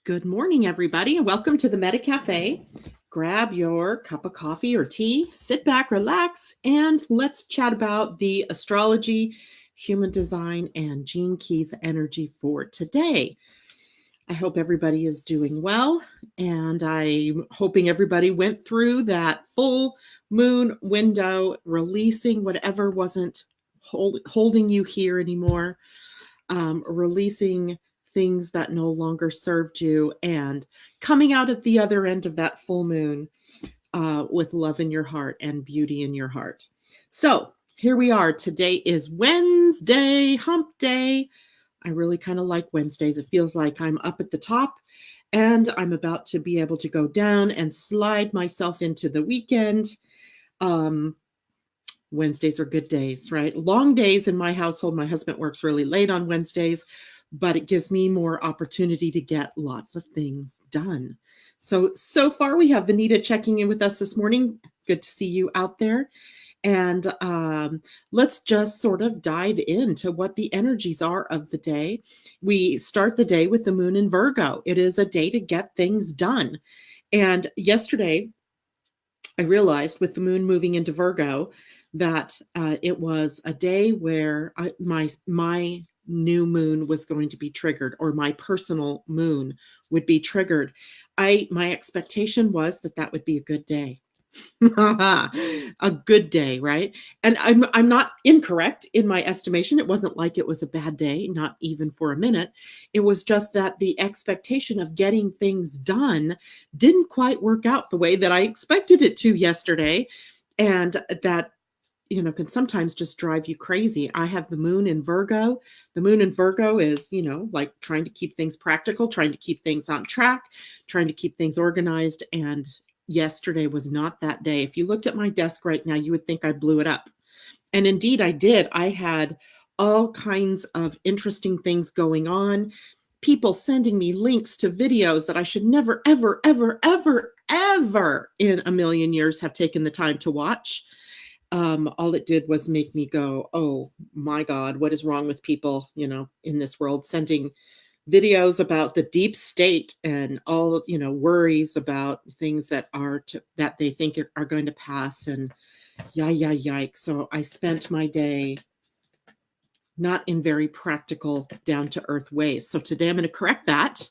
Good morning, everybody, and welcome to the Meta Cafe. Grab your cup of coffee or tea, sit back, relax, and let's chat about the astrology, human design, and Gene Keys energy for today. I hope everybody is doing well, and I'm hoping everybody went through that full moon window, releasing whatever wasn't holding you here anymore, releasing things that no longer served you, and coming out at the other end of that full moon with love in your heart and beauty in your heart. So here we are. Today is Wednesday, hump day. I really kind of like Wednesdays. It feels like I'm up at the top and I'm about to be able to go down and slide myself into the weekend. Wednesdays are good days, right? Long days in my household. My husband works really late on Wednesdays, but it gives me more opportunity to get lots of things done. So far we have Vanita checking in with us this morning. Good to see you out there. And let's just sort of dive into what the energies are of the day. We start the day with the moon in Virgo. It is a day to get things done. And yesterday, I realized with the moon moving into Virgo that it was a day where my new moon was going to be triggered, or my personal moon would be triggered. My expectation was that would be a good day. A good day, right? And I'm not incorrect in my estimation. It wasn't like it was a bad day, not even for a minute. It was just that the expectation of getting things done didn't quite work out the way that I expected it to yesterday. And that can sometimes just drive you crazy. I have the moon in Virgo. The moon in Virgo is, like trying to keep things practical, trying to keep things on track, trying to keep things organized. And yesterday was not that day. If you looked at my desk right now, you would think I blew it up. And indeed I did. I had all kinds of interesting things going on. People sending me links to videos that I should never, ever, ever, ever, ever in a million years have taken the time to watch. All it did was make me go, oh my God, what is wrong with people, in this world, sending videos about the deep state and all, worries about things that they think are going to pass, and yikes. So I spent my day not in very practical, down-to-earth ways. So today I'm going to correct that.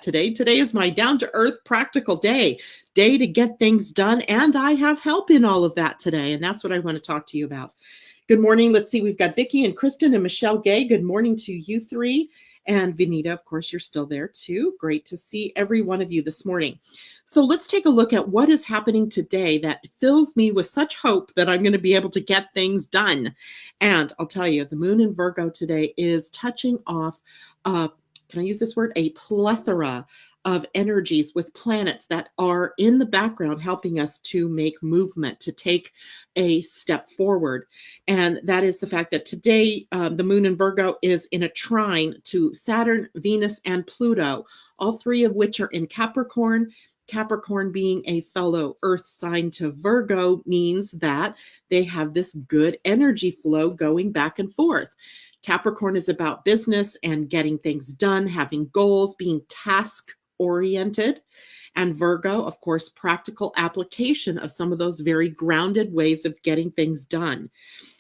Today. Today is my down-to-earth, practical day to get things done. And I have help in all of that today. And that's what I want to talk to you about. Good morning. Let's see. We've got Vicki and Kristen and Michelle Gay. Good morning to you three. And Vanita, of course, you're still there too. Great to see every one of you this morning. So let's take a look at what is happening today that fills me with such hope that I'm going to be able to get things done. And I'll tell you, the moon in Virgo today is touching off, can I use this word? A plethora of energies with planets that are in the background helping us to make movement, to take a step forward. And that is the fact that today the moon in Virgo is in a trine to Saturn, Venus, and Pluto, all three of which are in Capricorn. Capricorn, being a fellow earth sign to Virgo, means that they have this good energy flow going back and forth. Capricorn is about business and getting things done, having goals, being task-oriented. And Virgo, of course, practical application of some of those very grounded ways of getting things done.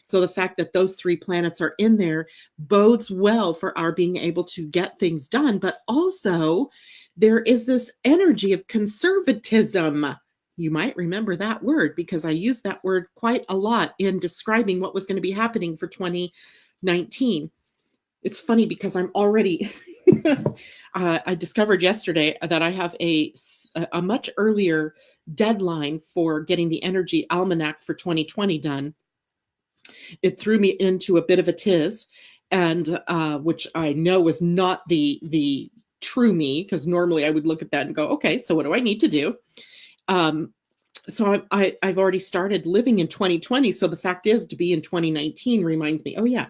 So the fact that those three planets are in there bodes well for our being able to get things done. But also, there is this energy of conservatism. You might remember that word because I used that word quite a lot in describing what was going to be happening for 2019. It's funny because I'm already, I discovered yesterday that I have a much earlier deadline for getting the energy almanac for 2020 done. It threw me into a bit of a tiz, and which I know was not the true me, because normally I would look at that and go, okay, so what do I need to do? So I've already started living in 2020. So the fact is, to be in 2019 reminds me, oh yeah,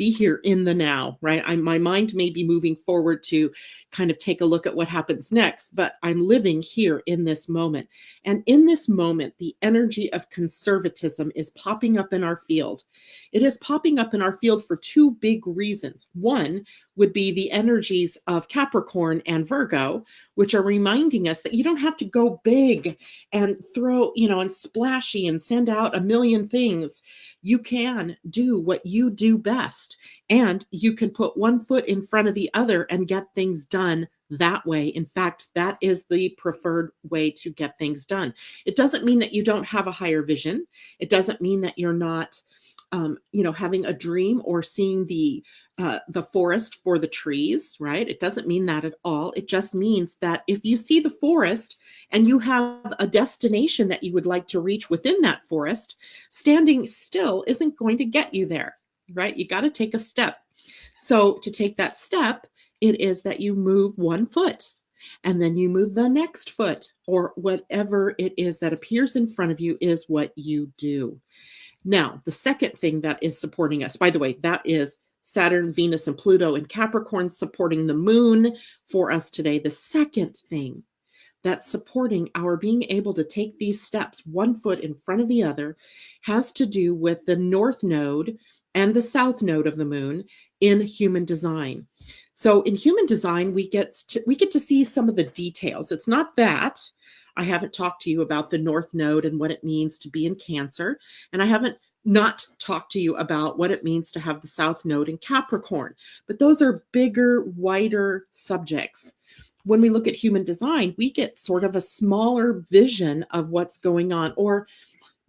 be here in the now, right? My mind may be moving forward to kind of take a look at what happens next, but I'm living here in this moment. And in this moment, the energy of conservatism is popping up in our field. It is popping up in our field for two big reasons. One would be the energies of Capricorn and Virgo, which are reminding us that you don't have to go big and throw, and splashy and send out a million things. You can do what you do best, and you can put one foot in front of the other and get things done that way. In fact, that is the preferred way to get things done. It doesn't mean that you don't have a higher vision. It doesn't mean that you're not having a dream or seeing the forest for the trees, right? It doesn't mean that at all. It just means that if you see the forest and you have a destination that you would like to reach within that forest, standing still isn't going to get you there, right? You got to take a step. So to take that step, it is that you move one foot and then you move the next foot, or whatever it is that appears in front of you is what you do. Now, the second thing that is supporting us, by the way, that is Saturn, Venus, and Pluto in Capricorn supporting the moon for us today. The second thing that's supporting our being able to take these steps one foot in front of the other has to do with the north node and the south node of the moon in human design. So in human design, we get to see some of the details. It's not that I haven't talked to you about the north node and what it means to be in Cancer, and I haven't not talked to you about what it means to have the south node in Capricorn, but those are bigger, wider subjects. When we look at human design, we get sort of a smaller vision of what's going on, or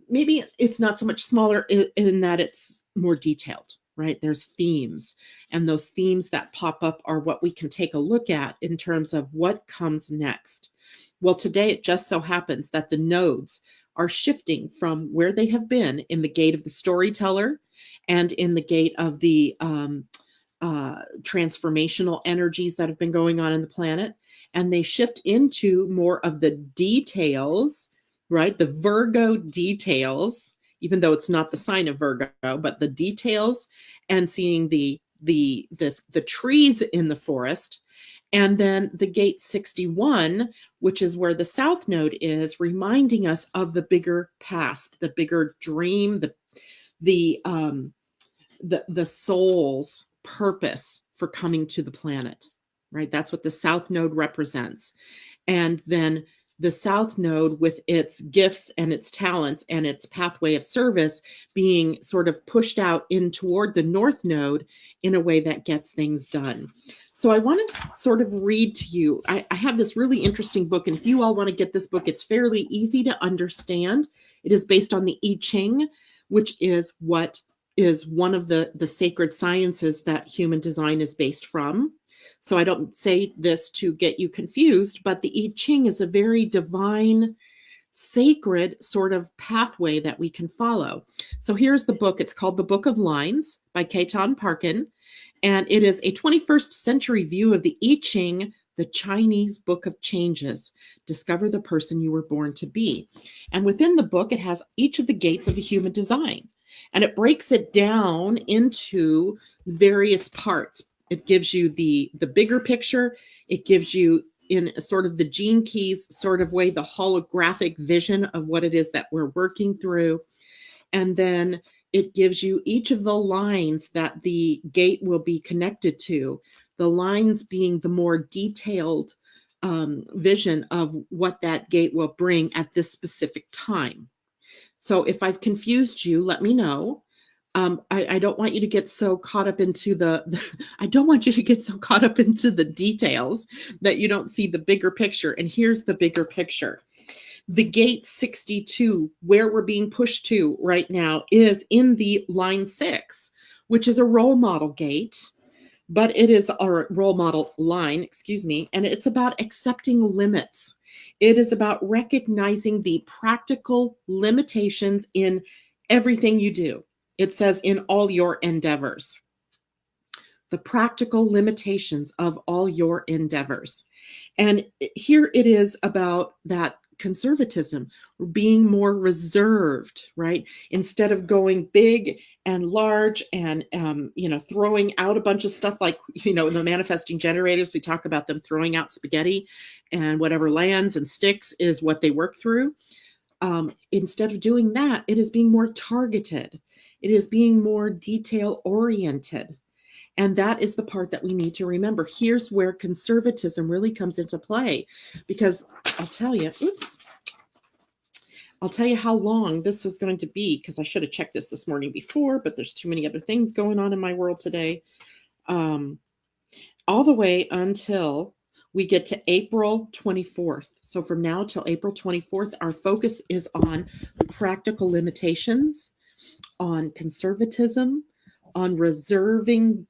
maybe it's not so much smaller in that it's more detailed, right? There's themes, and those themes that pop up are what we can take a look at in terms of what comes next. Well, today it just so happens that the nodes are shifting from where they have been in the gate of the storyteller and in the gate of the transformational energies that have been going on in the planet. And they shift into more of the details, right? The Virgo details, even though it's not the sign of Virgo, but the details, and seeing the trees in the forest. And then the gate 61, which is where the south node is, reminding us of the bigger past, the bigger dream, the soul's purpose for coming to the planet, right? That's what the south node represents. And then the south node, with its gifts and its talents and its pathway of service, being sort of pushed out in toward the north node in a way that gets things done. So I want to sort of read to you. I have this really interesting book, and if you all want to get this book, it's fairly easy to understand. It is based on the I Ching, which is what is one of the sacred sciences that human design is based from. So I don't say this to get you confused, but the I Ching is a very divine, sacred sort of pathway that we can follow. So here's the book. It's called The Book of Lines by Ketan Parkin, and it is a 21st century view of the I Ching, the Chinese Book of Changes. Discover the person you were born to be. And within the book, it has each of the gates of the human design, and it breaks it down into various parts. It gives you the bigger picture. It gives you, in sort of the gene keys sort of way, the holographic vision of what it is that we're working through. And then it gives you each of the lines that the gate will be connected to, the lines being the more detailed vision of what that gate will bring at this specific time. So if I've confused you, let me know. I don't want you to get so caught up into I don't want you to get so caught up into the details that you don't see the bigger picture. And here's the bigger picture. The gate 62, where we're being pushed to right now, is in the line 6, which is a role model gate, but it is a role model line, and it's about accepting limits. It is about recognizing the practical limitations in everything you do. It says in all your endeavors, the practical limitations of all your endeavors. And here it is about that conservatism, being more reserved, right? Instead of going big and large and, throwing out a bunch of stuff like, the manifesting generators, we talk about them throwing out spaghetti and whatever lands and sticks is what they work through. Instead of doing that, it is being more targeted. It is being more detail oriented. And that is the part that we need to remember. Here's where conservatism really comes into play, because I'll tell you how long this is going to be, because I should have checked this morning before, but there's too many other things going on in my world today. All the way until we get to April 24th. So from now till April 24th, our focus is on practical limitations, on conservatism, on reserving,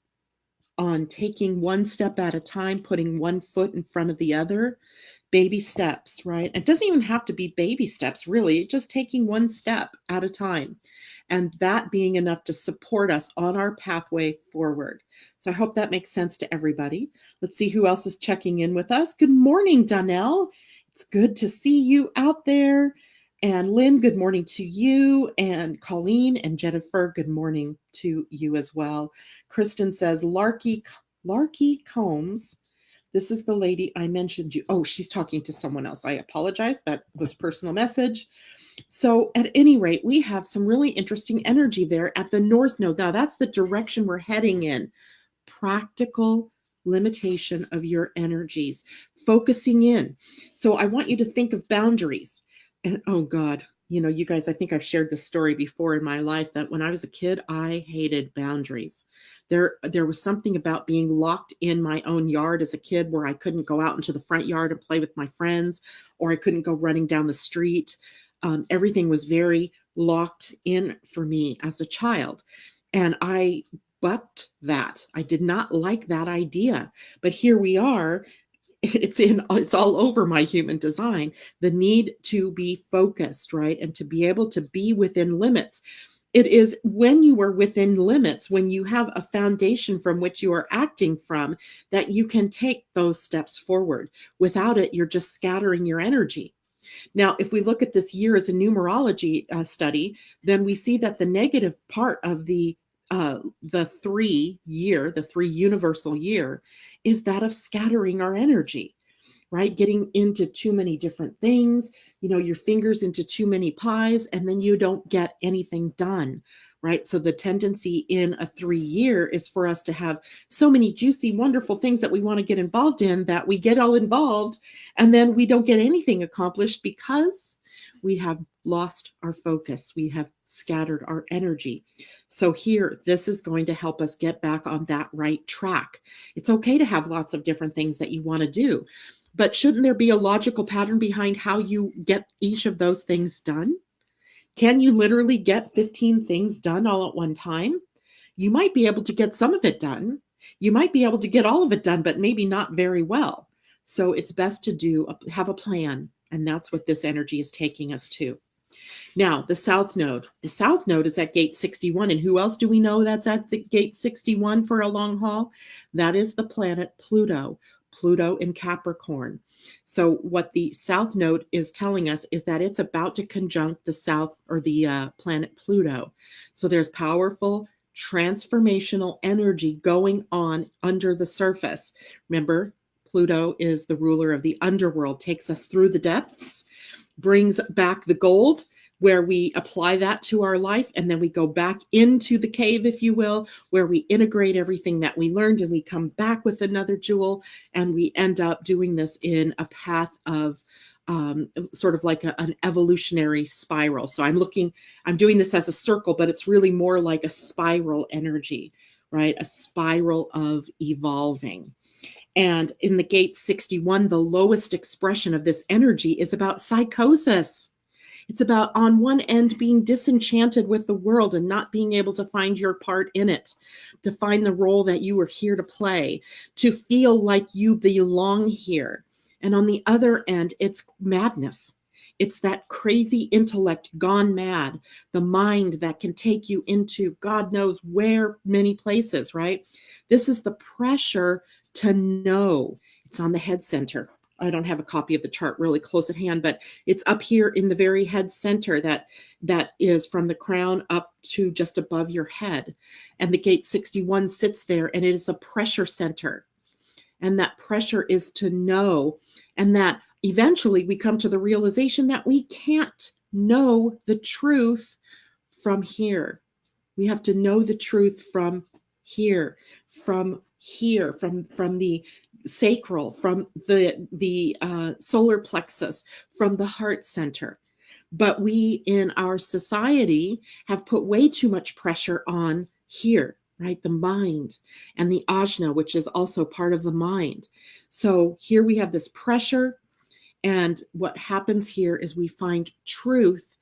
on taking one step at a time, putting one foot in front of the other, baby steps, right? It doesn't even have to be baby steps, really, just taking one step at a time, and that being enough to support us on our pathway forward. So I hope that makes sense to everybody. Let's see who else is checking in with us. Good morning, Donnell. It's good to see you out there. And Lynn, good morning to you. And Colleen and Jennifer, good morning to you as well. Kristen says, Larky Combs. This is the lady I mentioned you. Oh, she's talking to someone else. I apologize. That was a personal message. So at any rate, we have some really interesting energy there at the North Node. Now that's the direction we're heading in. Practical limitation of your energies, focusing in. So I want you to think of boundaries. And oh God, you guys, I think I've shared this story before in my life that when I was a kid, I hated boundaries. There was something about being locked in my own yard as a kid where I couldn't go out into the front yard and play with my friends, or I couldn't go running down the street. Everything was very locked in for me as a child. And I bucked that. I did not like that idea. But here we are. It's all over my human design, the need to be focused, right? And to be able to be within limits. It is when you are within limits, when you have a foundation from which you are acting from, that you can take those steps forward. Without it, you're just scattering your energy. Now, if we look at this year as a numerology study, then we see that the negative part of the 3 universal year is that of scattering our energy, right? Getting into too many different things, your fingers into too many pies, and then you don't get anything done, right? So the tendency in a 3 year is for us to have so many juicy, wonderful things that we want to get involved in that we get all involved and then we don't get anything accomplished because we have lost our focus. We have scattered our energy. So here, this is going to help us get back on that right track. It's okay to have lots of different things that you want to do, but shouldn't there be a logical pattern behind how you get each of those things done? Can you literally get 15 things done all at one time? You might be able to get some of it done. You might be able to get all of it done, but maybe not very well. So it's best to have a plan. And that's what this energy is taking us to. Now, the South Node. The South Node is at gate 61. And who else do we know that's at the gate 61 for a long haul? That is the planet Pluto. Pluto in Capricorn. So what the South Node is telling us is that it's about to conjunct the South or the planet Pluto. So there's powerful transformational energy going on under the surface. Remember, Pluto is the ruler of the underworld, takes us through the depths, brings back the gold, where we apply that to our life, and then we go back into the cave, if you will, where we integrate everything that we learned, and we come back with another jewel, and we end up doing this in a path of sort of like an evolutionary spiral. So I'm doing this as a circle, but it's really more like a spiral energy, right? A spiral of evolving. And in the gate 61, the lowest expression of this energy is about psychosis. It's about, on one end, being disenchanted with the world and not being able to find your part in it, to find the role that you were here to play, to feel like you belong here. And on the other end, it's madness. It's that crazy intellect gone mad, the mind that can take you into God knows where, many places, right? This is the pressure to know. It's on the head center. I don't have a copy of the chart really close at hand, but it's up here in the very head center that is from the crown up to just above your head. And the gate 61 sits there, and it is a pressure center. And that pressure is to know, and that eventually we come to the realization that we can't know the truth from here. We have to know the truth from here, from the sacral, from the solar plexus, from the heart center. But we in our society have put way too much pressure on here, right? The mind and the ajna, which is also part of the mind. So here we have this pressure, and what happens here is we find truth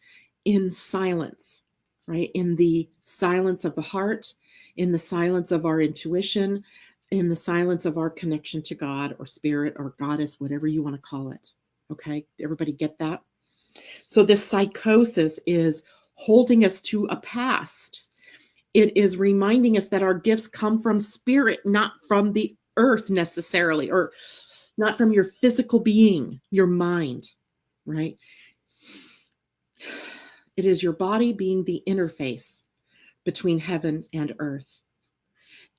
in silence, right? In the silence of the heart, in the silence of our intuition, in the silence of our connection to God or spirit or goddess, whatever you want to call it. Okay, everybody get that? So this psychosis is holding us to a past. It is reminding us that our gifts come from spirit, not from the earth necessarily, or not from your physical being, your mind, right? It is your body being the interface between heaven and earth,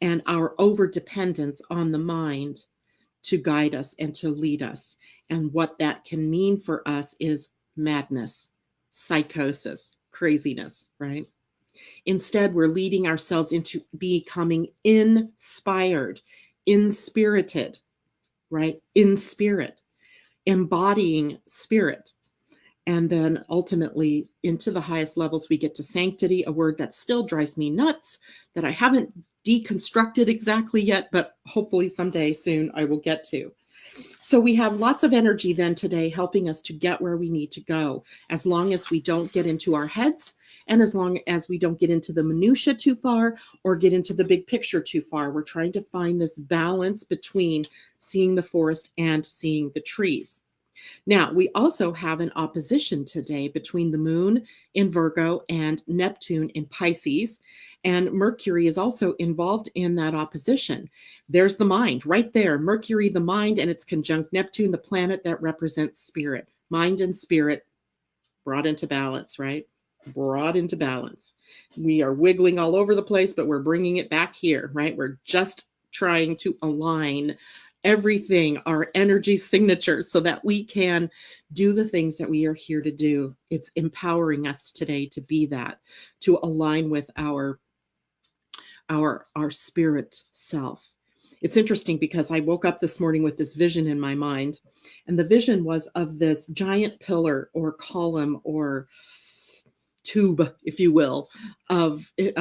and our overdependence on the mind to guide us and to lead us. And what that can mean for us is madness, psychosis, craziness, right? Instead, we're leading ourselves into becoming inspired, inspirited, right? In spirit, embodying spirit. And then ultimately into the highest levels, we get to sanctity, a word that still drives me nuts, that I haven't deconstructed exactly yet, but hopefully someday soon I will get to. So we have lots of energy then today helping us to get where we need to go, as long as we don't get into our heads, and as long as we don't get into the minutia too far or get into the big picture too far. We're trying to find this balance between seeing the forest and seeing the trees. Now, we also have an opposition today between the moon in Virgo and Neptune in Pisces, and Mercury is also involved in that opposition. There's the mind right there, Mercury, the mind, and it's conjunct Neptune, the planet that represents spirit. Mind and spirit brought into balance, right? Brought into balance. We are wiggling all over the place, but we're bringing it back here, right? We're just trying to align everything, our energy signatures, so that we can do the things that we are here to do. It's empowering us today to be that, to align with our spirit self. It's interesting because I woke up this morning with this vision in my mind, and the vision was of this giant pillar or column or tube, if you will, it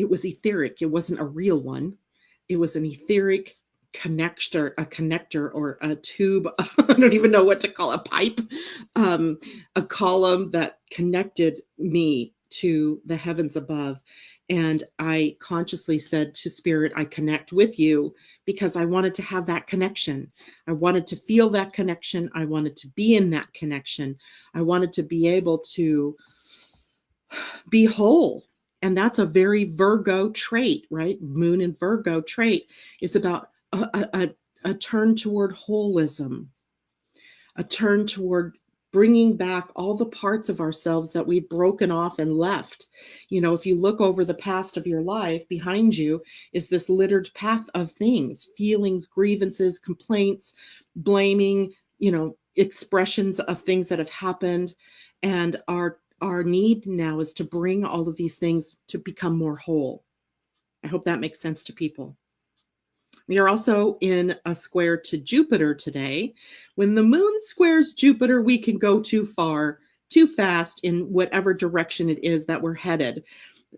was etheric. It wasn't a real one. It was an etheric connector or a tube. I don't even know what to call a pipe, a column that connected me to the heavens above. And I consciously said to spirit, I connect with you because I wanted to have that connection. I wanted to feel that connection. I wanted to be in that connection. I wanted to be able to be whole. And that's a very Virgo trait, right? Moon in Virgo trait is about a turn toward holism, a turn toward bringing back all the parts of ourselves that we've broken off and left. You know, if you look over the past of your life, behind you is this littered path of things, feelings, grievances, complaints, blaming, you know, expressions of things that have happened. And our need now is to bring all of these things to become more whole. I hope that makes sense to people. We are also in a square to Jupiter today. When the moon squares Jupiter, we can go too far, too fast in whatever direction it is that we're headed.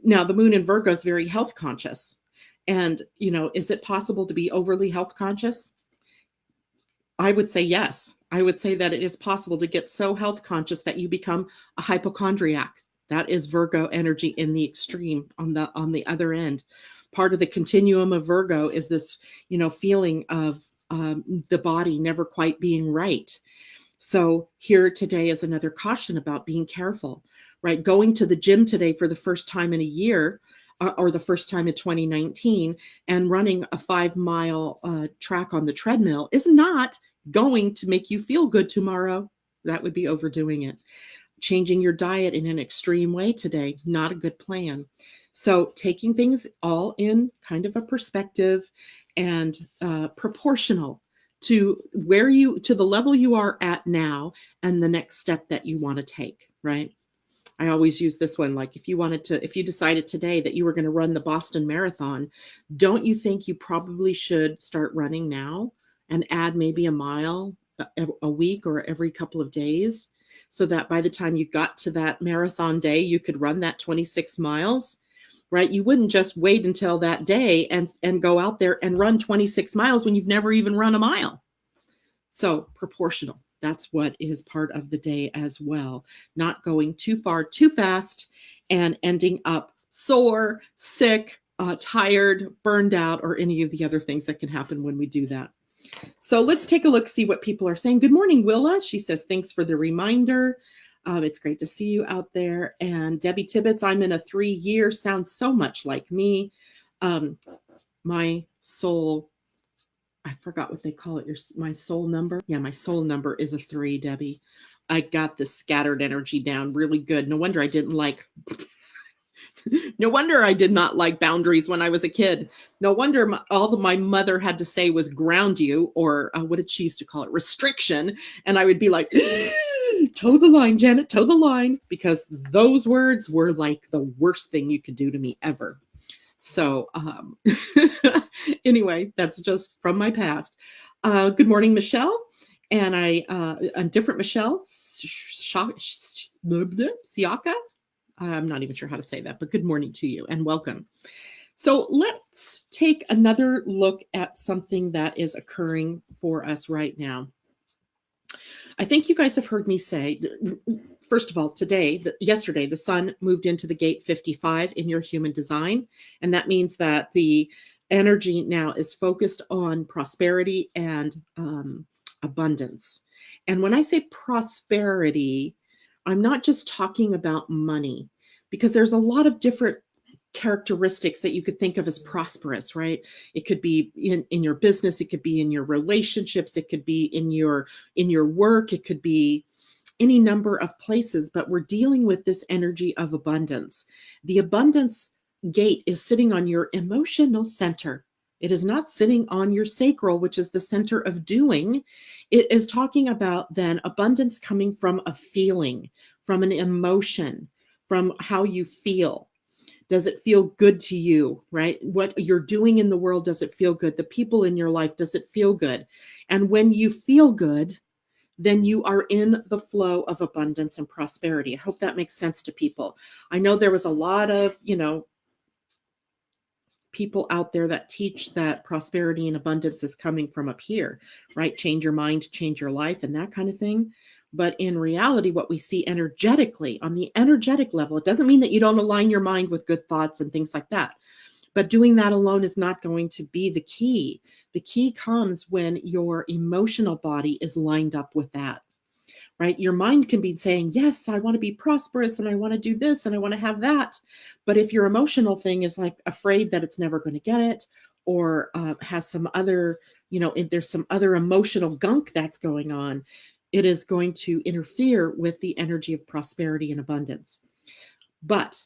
Now, the moon in Virgo is very health conscious. And, you know, is it possible to be overly health conscious? I would say yes. I would say that it is possible to get so health conscious that you become a hypochondriac. That is Virgo energy in the extreme on the other end. Part of the continuum of Virgo is this, you know, feeling of the body never quite being right. So here today is another caution about being careful, right? Going to the gym today for the first time in a year, or the first time in 2019, and running a 5-mile track on the treadmill is not going to make you feel good tomorrow. That would be overdoing it. Changing your diet in an extreme way today, not a good plan. So taking things all in kind of a perspective and proportional to to the level you are at now and the next step that you want to take, right? I always use this one. Like if you decided today that you were going to run the Boston Marathon, don't you think you probably should start running now and add maybe a mile a week or every couple of days, so that by the time you got to that marathon day, you could run that 26 miles, right? You wouldn't just wait until that day and go out there and run 26 miles when you've never even run a mile. So proportional. That's what is part of the day as well. Not going too far, too fast, and ending up sore, sick, tired, burned out, or any of the other things that can happen when we do that. So let's take a look, see what people are saying. Good morning, Willa. She says, thanks for the reminder. It's great to see you out there. And Debbie Tibbetts, I'm in a 3-year, sounds so much like me. My soul, I forgot what they call it. My soul number. Yeah, my soul number is a 3, Debbie. I got the scattered energy down really good. No wonder I did not like boundaries when I was a kid. No wonder all that my mother had to say was ground you, or what did she used to call it? Restriction. And I would be like, toe the line, Janet, toe the line, because those words were like the worst thing you could do to me ever. So anyway, that's just from my past. Good morning, Michelle. And a different Michelle, Siaka. I'm not even sure how to say that, but good morning to you and welcome. So let's take another look at something that is occurring for us right now. I think you guys have heard me say, first of all, yesterday, the sun moved into the gate 55 in your human design. And that means that the energy now is focused on prosperity and abundance. And when I say prosperity, I'm not just talking about money, because there's a lot of different characteristics that you could think of as prosperous, right? It could be in your business, it could be in your relationships, it could be in your work, it could be any number of places, but we're dealing with this energy of abundance. The abundance gate is sitting on your emotional center. It is not sitting on your sacral, which is the center of doing. It is talking about then abundance coming from a feeling, from an emotion, from how you feel. Does it feel good to you, right? What you're doing in the world, does it feel good? The people in your life, does it feel good? And when you feel good, then you are in the flow of abundance and prosperity. I hope that makes sense to people. I know there was a lot of, people out there that teach that prosperity and abundance is coming from up here, right? Change your mind, change your life, and that kind of thing. But in reality, what we see energetically, on the energetic level, it doesn't mean that you don't align your mind with good thoughts and things like that. But doing that alone is not going to be the key. The key comes when your emotional body is lined up with that. Right? Your mind can be saying, yes, I want to be prosperous and I want to do this and I want to have that. But if your emotional thing is like afraid that it's never going to get it, or has some other, if there's some other emotional gunk that's going on, it is going to interfere with the energy of prosperity and abundance. But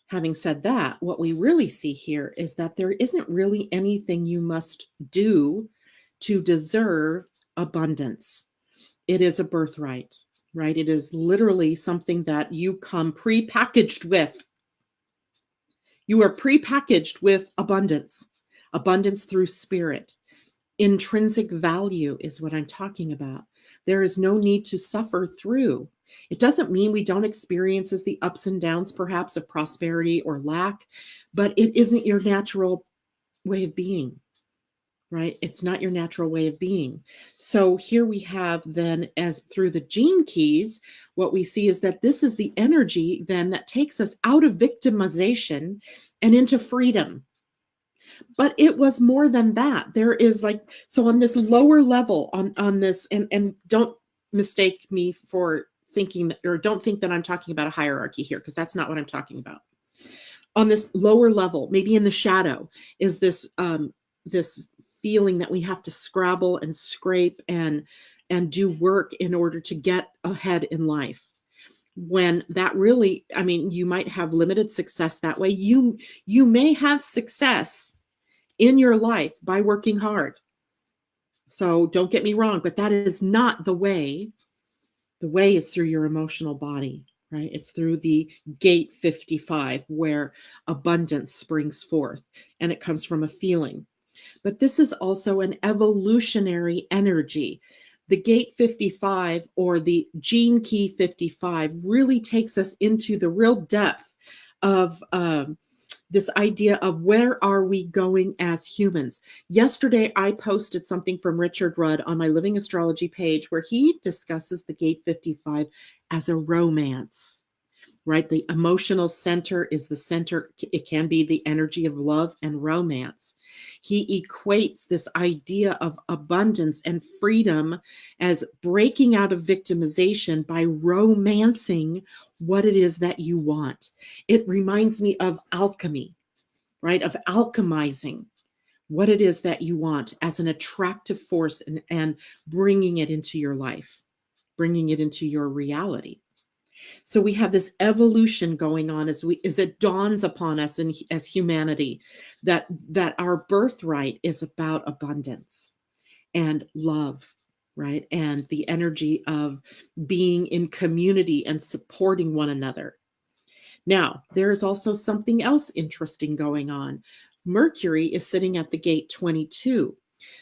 having said that, what we really see here is that there isn't really anything you must do to deserve abundance. It is a birthright, right? It is literally something that you come prepackaged with. You are prepackaged with abundance through spirit. Intrinsic value is what I'm talking about. There is no need to suffer through. It doesn't mean we don't experience the ups and downs, perhaps, of prosperity or lack, but it isn't your natural way of being. Right? It's not your natural way of being. So here we have then, as through the gene keys, what we see is that this is the energy then that takes us out of victimization and into freedom. But it was more than that. There is so on this lower level on this, and don't mistake me for thinking that, or don't think that I'm talking about a hierarchy here, because that's not what I'm talking about. on this lower level, maybe in the shadow, is this feeling that we have to scrabble and scrape and do work in order to get ahead in life. When that really, I mean, you might have limited success that way. You may have success in your life by working hard. So don't get me wrong, but that is not the way. The way is through your emotional body, right? It's through the gate 55 where abundance springs forth, and it comes from a feeling. But this is also an evolutionary energy. The gate 55 or the gene key 55 really takes us into the real depth of this idea of where are we going as humans. Yesterday, I posted something from Richard Rudd on my Living Astrology page where he discusses the gate 55 as a romance, right? The emotional center is the center. It can be the energy of love and romance. He equates this idea of abundance and freedom as breaking out of victimization by romancing what it is that you want. It reminds me of alchemy, right? Of alchemizing what it is that you want as an attractive force and bringing it into your life, bringing it into your reality. So we have this evolution going on as it dawns upon us as humanity that our birthright is about abundance and love, right? And the energy of being in community and supporting one another. Now, there is also something else interesting going on. Mercury is sitting at the gate 22.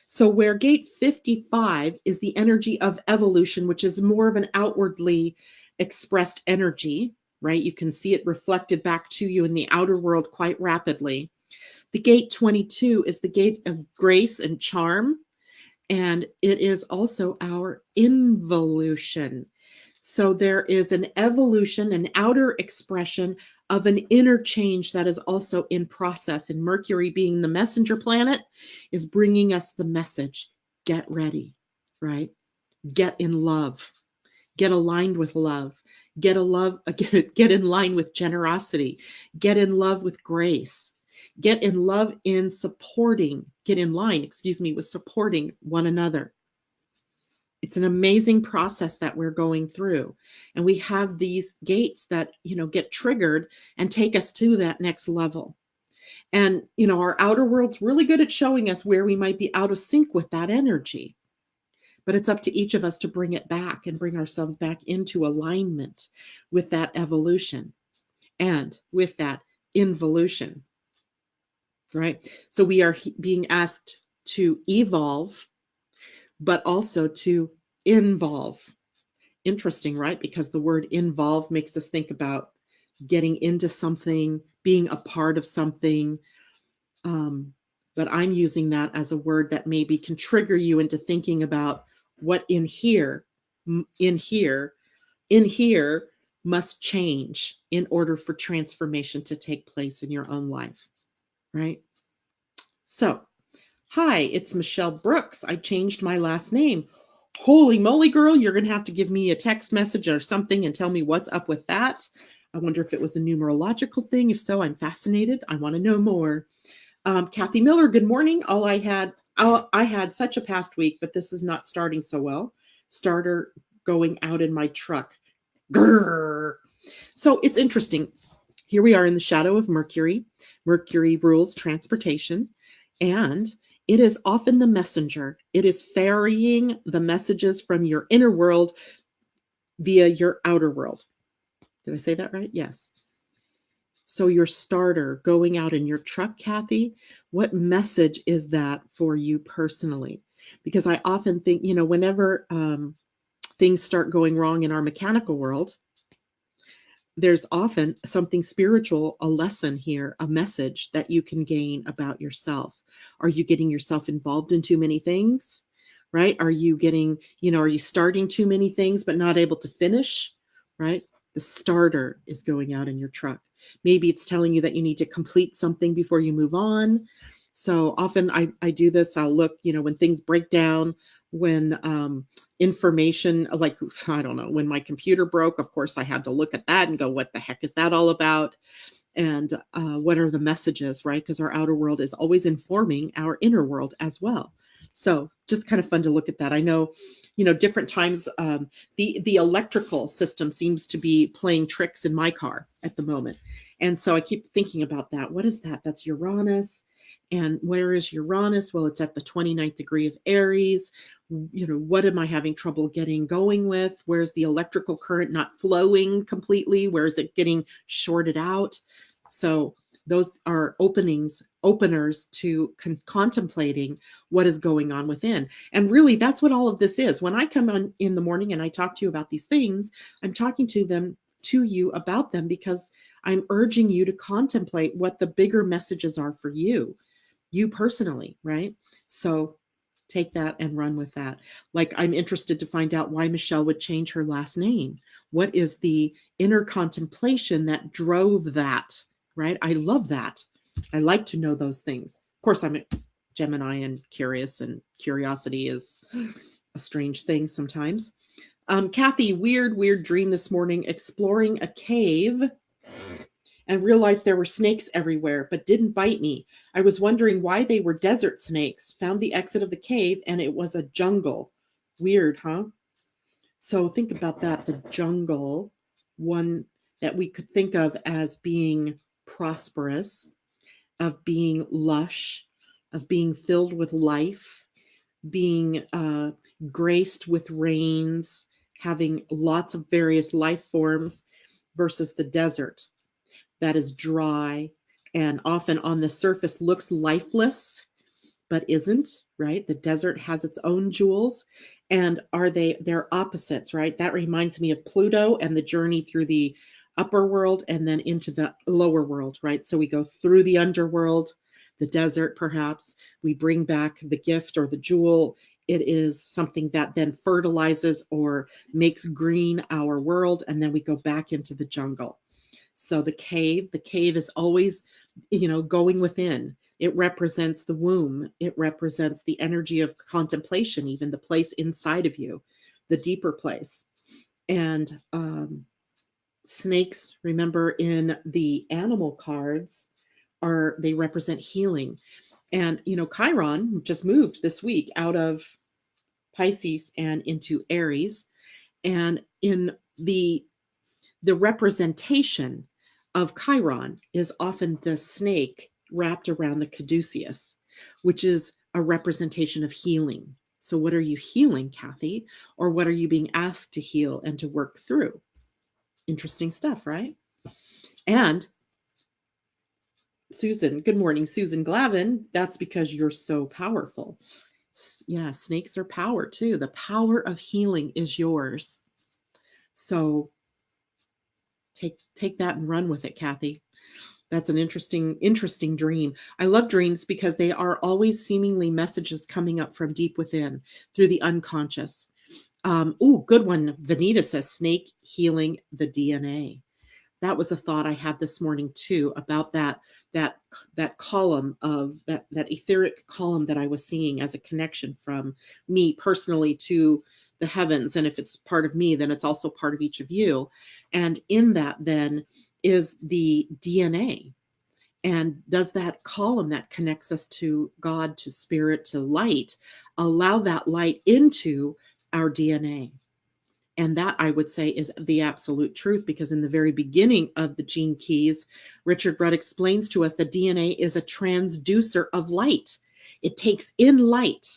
So where gate 55 is the energy of evolution, which is more of an outwardly expressed energy, right? You can see it reflected back to you in the outer world quite rapidly. The gate 22 is the gate of grace and charm, and it is also our involution. So there is an evolution, an outer expression of an inner change that is also in process. And Mercury, being the messenger planet, is bringing us the message. Get ready, right? Get in love. Get aligned with love. Get in line with generosity. Get in love with grace. Get in love in supporting. Get in line, with supporting one another. It's an amazing process that we're going through. And we have these gates that, get triggered and take us to that next level. And, our outer world's really good at showing us where we might be out of sync with that energy. But it's up to each of us to bring it back and bring ourselves back into alignment with that evolution and with that involution, right? So we are being asked to evolve, but also to involve. Interesting, right? Because the word involve makes us think about getting into something, being a part of something. But I'm using that as a word that maybe can trigger you into thinking about what in here must change in order for transformation to take place in your own life, right? So, hi, it's Michelle Brooks. I changed my last name. Holy moly, girl, you're going to have to give me a text message or something and tell me what's up with that. I wonder if it was a numerological thing. If so, I'm fascinated. I want to know more. Kathy Miller, good morning. I had such a past week, but this is not starting so well. Starter going out in my truck. Grrr. So it's interesting. Here we are in the shadow of Mercury. Mercury rules transportation, and it is often the messenger. It is ferrying the messages from your inner world via your outer world. Did I say that right? Yes. So your starter going out in your truck, Kathy, what message is that for you personally? Because I often think, whenever things start going wrong in our mechanical world, there's often something spiritual, a lesson here, a message that you can gain about yourself. Are you getting yourself involved in too many things, right? Are you are you starting too many things but not able to finish, right? The starter is going out in your truck. Maybe it's telling you that you need to complete something before you move on. So often I do this. I'll look, when things break down, when information, like, I don't know, when my computer broke, of course, I had to look at that and go, what the heck is that all about? and what are the messages, right? Because our outer world is always informing our inner world as well. So just kind of fun to look at that. I know, different times, the electrical system seems to be playing tricks in my car at the moment. And so I keep thinking about that. What is that? That's Uranus. And where is Uranus? Well, it's at the 29th degree of Aries. What am I having trouble getting going with? Where's the electrical current not flowing completely? Where is it getting shorted out? So those are openers to contemplating what is going on within. And really, that's what all of this is. When I come on in the morning and I talk to you about these things, I'm talking to you about them because I'm urging you to contemplate what the bigger messages are for you personally, right? So take that and run with that. Like, I'm interested to find out why Michelle would change her last name. What is the inner contemplation that drove that, right? I love that. I like to know those things. Of course, I'm a Gemini and curious, and curiosity is a strange thing sometimes. Kathy, weird dream this morning, exploring a cave and realized there were snakes everywhere, but didn't bite me. I was wondering why they were desert snakes. Found the exit of the cave and it was a jungle. Weird, huh? So think about that. The jungle, one that we could think of as being prosperous, of being lush, of being filled with life, being graced with rains, having lots of various life forms, versus the desert that is dry and often on the surface looks lifeless, but isn't, right? The desert has its own jewels. And they're opposites, right? That reminds me of Pluto and the journey through the upper world and then into the lower world, right? So we go through the underworld, the desert, perhaps. We bring back the gift or the jewel. It is something that then fertilizes or makes green our world. And then we go back into the jungle. So the cave is always, going within. It represents the womb. It represents the energy of contemplation, even the place inside of you, the deeper place. And snakes, remember, in the animal cards, they represent healing. And, Chiron just moved this week out of Pisces and into Aries. And in the representation of Chiron is often the snake wrapped around the caduceus, which is a representation of healing. So what are you healing, Kathy? Or what are you being asked to heal and to work through? Interesting stuff, right? And Susan, good morning, Susan Glavin. That's because you're so powerful. Yeah, snakes are power too. The power of healing is yours. So take that and run with it, Kathy. That's an interesting dream. I love dreams because they are always seemingly messages coming up from deep within through the unconscious. Good one. Vanita says snake healing the DNA. That was a thought I had this morning too, about that column of that etheric column that I was seeing as a connection from me personally to the heavens. And if it's part of me, then it's also part of each of you. And in that then is the DNA. And does that column that connects us to God, to spirit, to light, allow that light into our DNA? And that, I would say, is the absolute truth, because in the very beginning of the gene keys, Richard Rudd explains to us that DNA is a transducer of light. It takes in light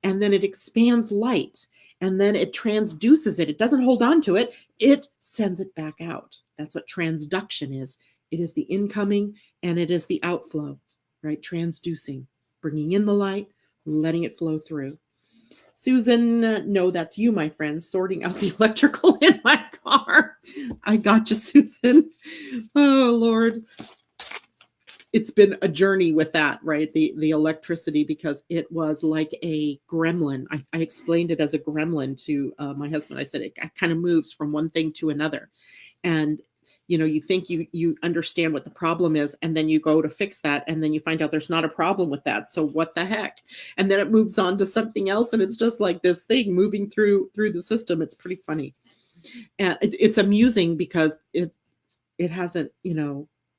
and then it expands light and then it transduces it. It doesn't hold on to it. It sends it back out. That's what transduction is. It is the incoming and it is the outflow, right? Transducing, bringing in the light, letting it flow through. Susan, no, that's you, my friend, sorting out the electrical in my car. I got you, Susan. Oh, Lord. It's been a journey with that, right? The electricity, because it was like a gremlin. I explained it as a gremlin to my husband. I said it kind of moves from one thing to another. And you think you understand what the problem is, and then you go to fix that, and then you find out there's not a problem with that. So what the heck? And then it moves on to something else, and it's just like this thing moving through the system. It's pretty funny, and it's amusing because it hasn't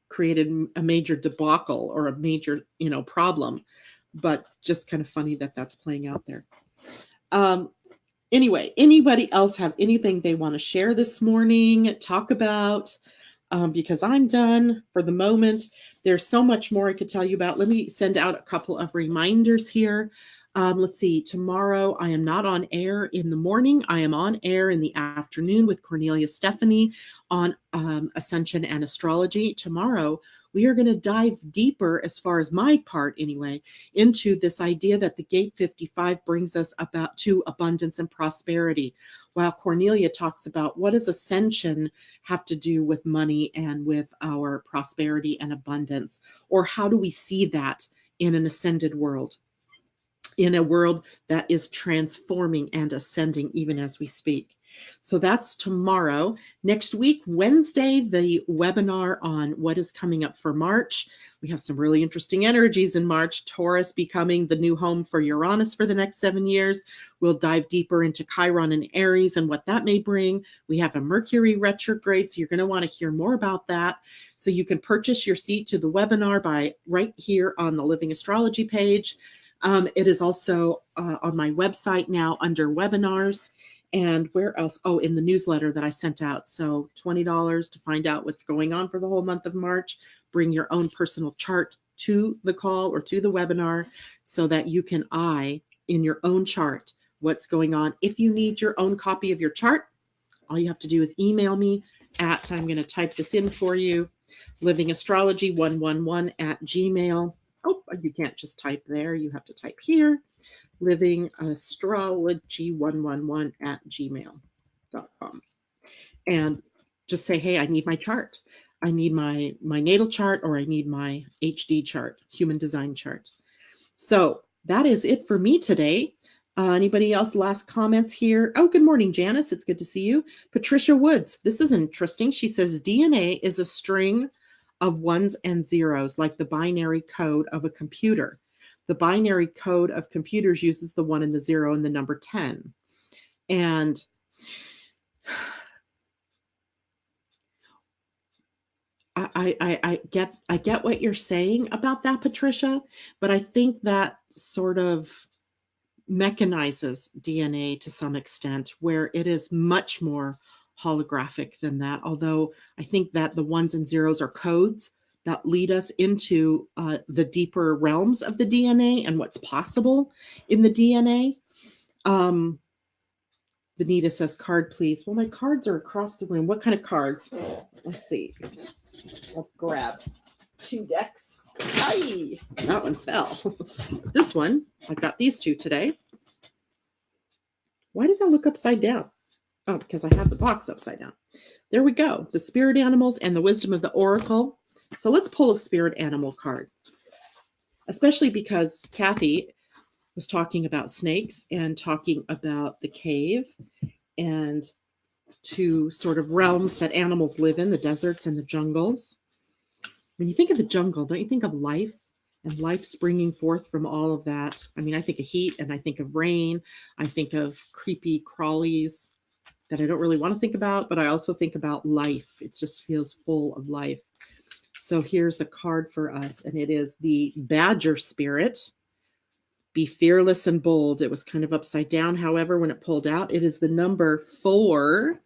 created a major debacle or a major, problem. But just kind of funny that that's playing out there. Anyway, anybody else have anything they want to share this morning, talk about? Because I'm done for the moment. There's so much more I could tell you about. Let me send out a couple of reminders here. Let's see. Tomorrow, I am not on air in the morning. I am on air in the afternoon with Cornelia Stephanie on Ascension and Astrology. Tomorrow, we are going to dive deeper, as far as my part anyway, into this idea that the Gate 55 brings us about to abundance and prosperity, while Cornelia talks about what does Ascension have to do with money and with our prosperity and abundance, or how do we see that in an ascended world, in a world that is transforming and ascending even as we speak. So that's tomorrow. Next week, Wednesday, the webinar on what is coming up for March. We have some really interesting energies in March. Taurus becoming the new home for Uranus for the next 7 years. We'll dive deeper into Chiron and Aries and what that may bring. We have a Mercury retrograde, so you're going to want to hear more about that. So you can purchase your seat to the webinar by right here on the Living Astrology page. It is also on my website now under webinars. And where else? Oh, in the newsletter that I sent out. So $20 to find out what's going on for the whole month of March. Bring your own personal chart to the call or to the webinar so that you can eye in your own chart what's going on. If you need your own copy of your chart, all you have to do is email me at, I'm going to type this in for you, livingastrology111@gmail.com. Oh, you can't just type there. You have to type here. livingastrology111@gmail.com. And just say, hey, I need my chart. I need my natal chart, or I need my HD chart, human design chart. So that is it for me today. Anybody else? Last comments here? Oh, good morning, Janice. It's good to see you. Patricia Woods. This is interesting. She says DNA is a string of ones and zeros, like the binary code of a computer. The binary code of computers uses the 1 and the 0 and the number 10. And I get what you're saying about that, Patricia, but I think that sort of mechanizes DNA to some extent, where it is much more holographic than that. Although I think that the 1s and 0s are codes that lead us into the deeper realms of the DNA and what's possible in the DNA. Benita says, card, please. Well, my cards are across the room. What kind of cards? Let's see. I'll grab 2 decks. Aye, that one fell. This one, I've got these 2 today. Why does that look upside down? Oh, because I have the box upside down. There we go. The spirit animals and the wisdom of the oracle. So let's pull a spirit animal card, especially because Kathy was talking about snakes and talking about the cave and 2 sort of realms that animals live in, the deserts and the jungles. When you think of the jungle, don't you think of life and life springing forth from all of that? I mean, I think of heat and I think of rain. I think of creepy crawlies that I don't really want to think about, but I also think about life. It just feels full of life. So here's a card for us, and it is the Badger Spirit. Be fearless and bold. It was kind of upside down. However, when it pulled out, it is the number 4.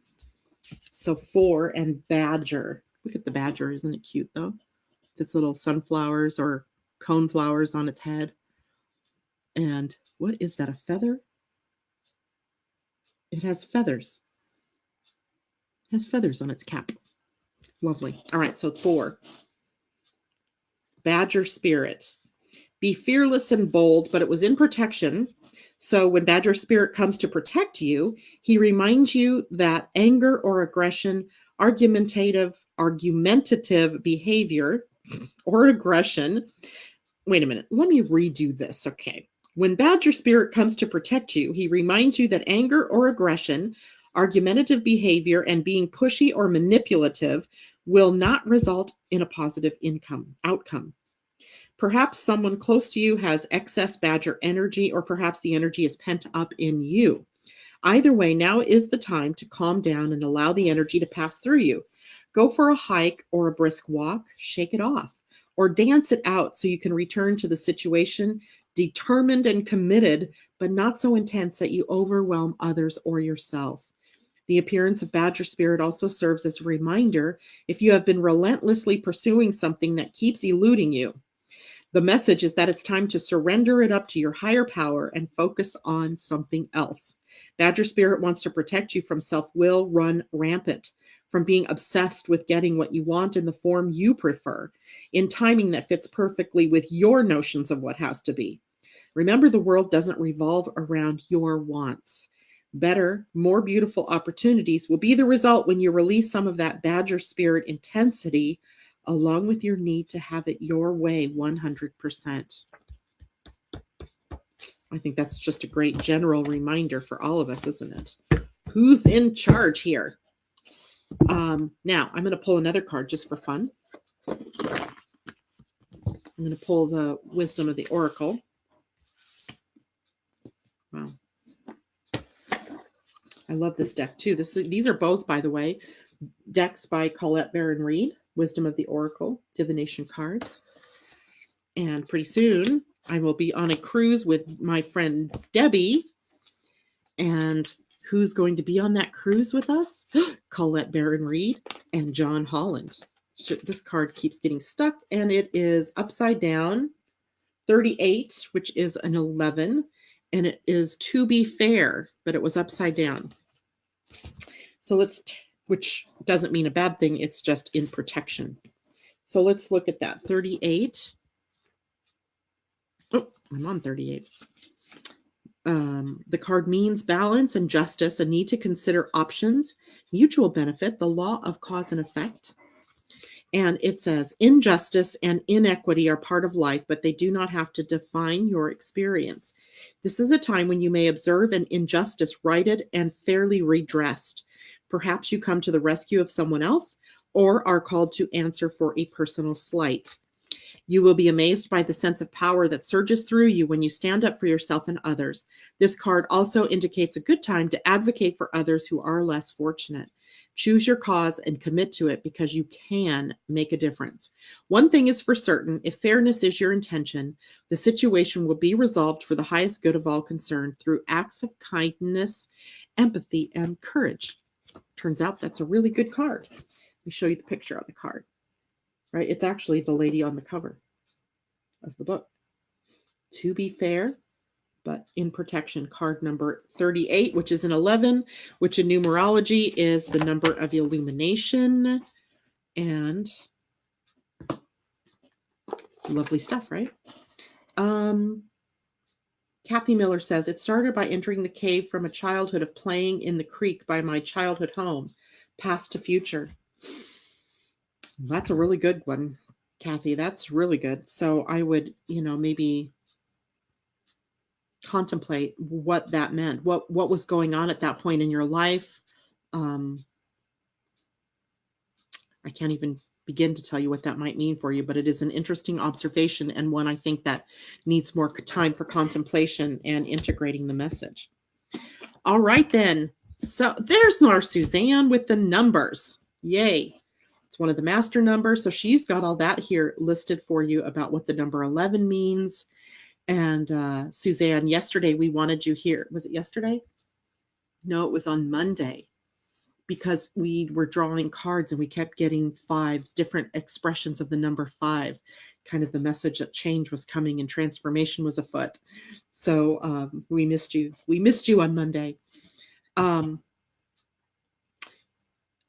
So 4 and Badger. Look at the badger. Isn't it cute, though? Its little sunflowers or cone flowers on its head. And what is that, a feather? It has feathers. It has feathers on its cap. Lovely. All right, so 4. Badger Spirit. Be fearless and bold, but it was in protection. So when Badger Spirit comes to protect you, he reminds you that anger or aggression, argumentative behavior or aggression. Wait a minute. Let me redo this. Okay. When Badger Spirit comes to protect you, he reminds you that anger or aggression, argumentative behavior, and being pushy or manipulative will not result in a positive outcome. Perhaps someone close to you has excess Badger energy, or perhaps the energy is pent up in you. Either way, now is the time to calm down and allow the energy to pass through you. Go for a hike or a brisk walk, shake it off, or dance it out so you can return to the situation determined and committed, but not so intense that you overwhelm others or yourself. The appearance of Badger Spirit also serves as a reminder if you have been relentlessly pursuing something that keeps eluding you. The message is that it's time to surrender it up to your higher power and focus on something else. Badger Spirit wants to protect you from self-will run rampant, from being obsessed with getting what you want in the form you prefer, in timing that fits perfectly with your notions of what has to be. Remember, the world doesn't revolve around your wants. Better, more beautiful opportunities will be the result when you release some of that Badger Spirit intensity along with your need to have it your way 100%. I think that's just a great general reminder for all of us, isn't it? Who's in charge here? Now, I'm going to pull another card just for fun. I'm going to pull the Wisdom of the Oracle. Wow. I love this deck too. These are both, by the way, decks by Colette Baron Reed, Wisdom of the Oracle, divination cards. And pretty soon I will be on a cruise with my friend Debbie. And who's going to be on that cruise with us? Colette Baron Reed and John Holland. This card keeps getting stuck, and it is upside down, 38, which is an 11, and it is to be fair, but it was upside down. So which doesn't mean a bad thing, it's just in protection. So let's look at that. 38. Oh, I'm on 38. The card means balance and justice, a need to consider options, mutual benefit, the law of cause and effect. And it says, injustice and inequity are part of life, but they do not have to define your experience. This is a time when you may observe an injustice righted and fairly redressed. Perhaps you come to the rescue of someone else or are called to answer for a personal slight. You will be amazed by the sense of power that surges through you when you stand up for yourself and others. This card also indicates a good time to advocate for others who are less fortunate. Choose your cause and commit to it because you can make a difference. One thing is for certain, if fairness is your intention, the situation will be resolved for the highest good of all concerned through acts of kindness, empathy, and courage. Turns out that's a really good card. Let me show you the picture on the card. Right? It's actually the lady on the cover of the book. To be fair, but in protection, card number 38, which is an 11, which in numerology is the number of illumination. And lovely stuff, right? Kathy Miller says, it started by entering the cave from a childhood of playing in the creek by my childhood home, past to future. That's a really good one, Kathy. That's really good. So I would, maybe contemplate what that meant, what was going on at that point in your life. I can't even begin to tell you what that might mean for you, but it is an interesting observation and one I think that needs more time for contemplation and integrating the message. All right, then. So there's our Suzanne with the numbers. Yay. It's one of the master numbers. So she's got all that here listed for you about what the number 11 means. And Suzanne, yesterday we wanted you here. Was it yesterday? No, it was on Monday, because we were drawing cards and we kept getting fives, different expressions of the number 5, kind of the message that change was coming and transformation was afoot. So we missed you. We missed you on Monday.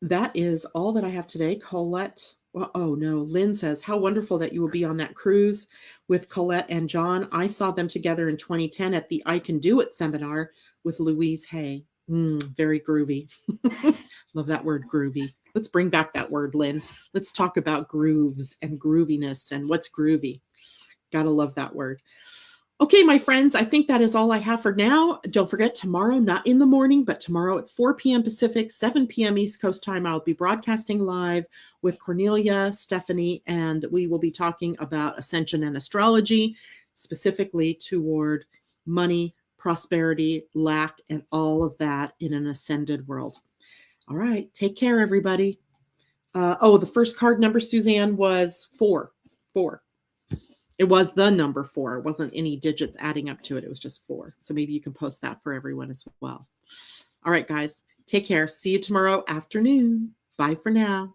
That is all that I have today. Colette. Well, oh no, Lynn says, how wonderful that you will be on that cruise with Colette and John. I saw them together in 2010 at the I Can Do It seminar with Louise Hay. Very groovy. Love that word, groovy. Let's bring back that word, Lynn. Let's talk about grooves and grooviness and what's groovy. Gotta love that word. Okay, my friends, I think that is all I have for now. Don't forget, tomorrow, not in the morning, but tomorrow at 4 p.m. Pacific, 7 p.m. East Coast time, I'll be broadcasting live with Cornelia, Stephanie, and we will be talking about ascension and astrology, specifically toward money, prosperity, lack, and all of that in an ascended world. All right, take care, everybody. The first card number, Suzanne, was 4. 4. It was the number 4. It wasn't any digits adding up to it. It was just 4. So maybe you can post that for everyone as well. All right, guys. Take care. See you tomorrow afternoon. Bye for now.